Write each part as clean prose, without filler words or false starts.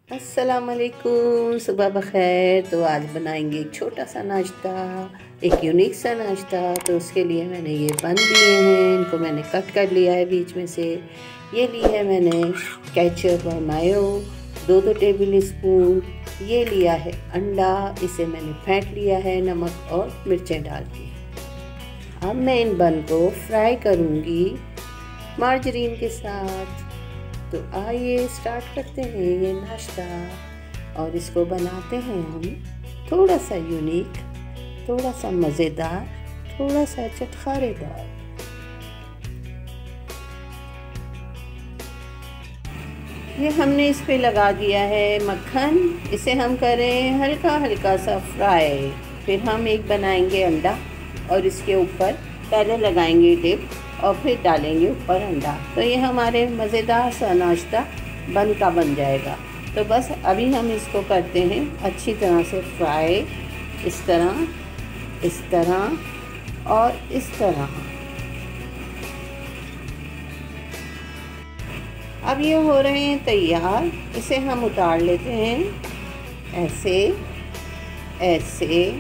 अस्सलाम वालेकुम, सुबह बख़ैर। तो आज बनाएंगे एक छोटा सा नाश्ता, एक यूनिक सा नाश्ता। तो उसके लिए मैंने ये बन लिए हैं, इनको मैंने कट कर लिया है बीच में से। ये ली है मैंने केचप और मायो 2-2 टेबल स्पून। ये लिया है अंडा, इसे मैंने फेंट लिया है नमक और मिर्चें डाल के। अब मैं इन बन को फ्राई करूँगी मार्जरीन के साथ। तो आइए स्टार्ट करते हैं ये नाश्ता, और इसको बनाते हैं हम थोड़ा सा यूनिक, थोड़ा सा मज़ेदार, थोड़ा सा चटखारेदार। ये हमने इस पे लगा दिया है मक्खन, इसे हम करें हल्का हल्का सा फ्राई। फिर हम एक बनाएंगे अंडा और इसके ऊपर पहले लगाएंगे डिप और फिर डालेंगे ऊपर अंडा। तो ये हमारे मज़ेदार सा नाश्ता बन जाएगा। तो बस अभी हम इसको करते हैं अच्छी तरह से फ्राई, इस तरह और इस तरह। अब ये हो रहे हैं तैयार, इसे हम उतार लेते हैं ऐसे, ऐसे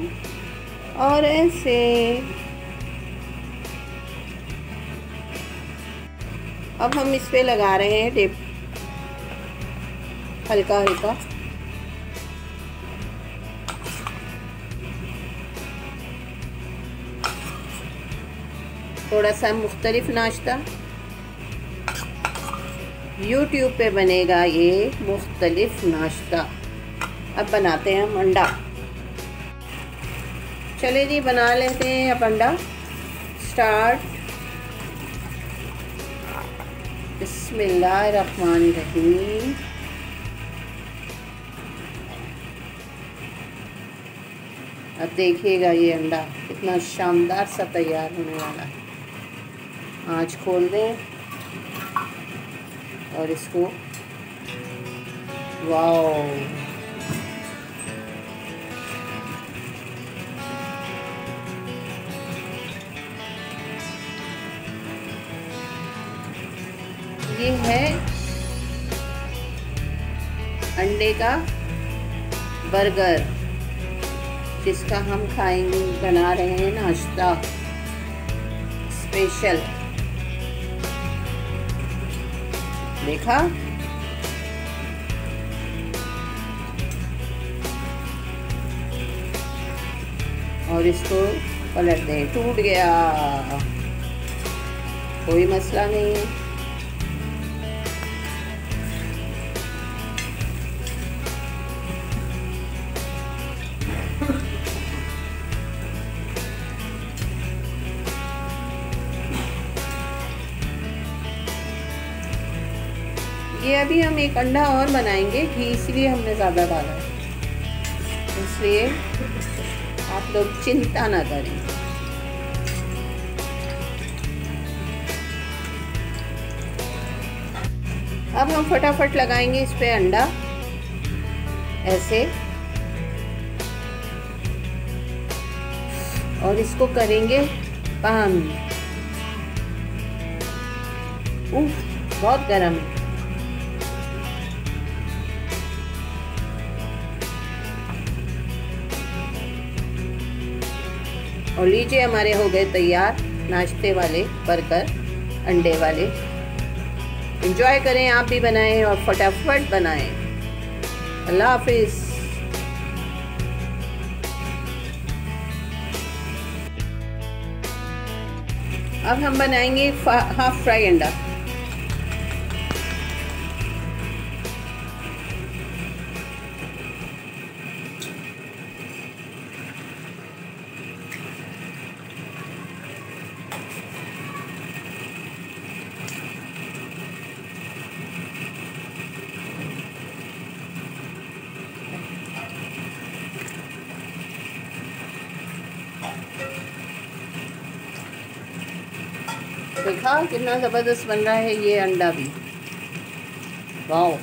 और ऐसे। अब हम इस पे लगा रहे हैं डिप हल्का हल्का। थोड़ा सा मुख्तलिफ नाश्ता, YouTube पे बनेगा ये मुख्तलिफ नाश्ता। अब बनाते हैं हम अंडा। चले जी बना लेते हैं अब अंडा। स्टार्ट। बिस्मिल्लाहिर्रहमानिर्रहीम। अब देखिएगा ये अंडा कितना शानदार सा तैयार होने वाला है। आँच खोल दें और इसको, वाओ, ये है अंडे का बर्गर जिसका हम खाएंगे, बना रहे हैं नाश्ता स्पेशल। देखा, और इसको पलट दें। टूट गया, कोई मसला नहीं है। ये अभी हम एक अंडा और बनाएंगे, घी इसलिए हमने ज़्यादा डाला है, इसलिए आप लोग चिंता ना करें। अब हम फटाफट लगाएंगे इस पे अंडा ऐसे, और इसको करेंगे बंद। बहुत गर्म है। और लीजिए हमारे हो गए तैयार नाश्ते वाले बर्गर, अंडे वाले। एंजॉय करें, आप भी बनाएं और फटाफट बनाएं। अल्लाह हाफिज़। अब हम बनाएंगे हाफ फ्राई अंडा। देखा कितना ज़बरदस्त बन रहा है ये अंडा भी, वाओ।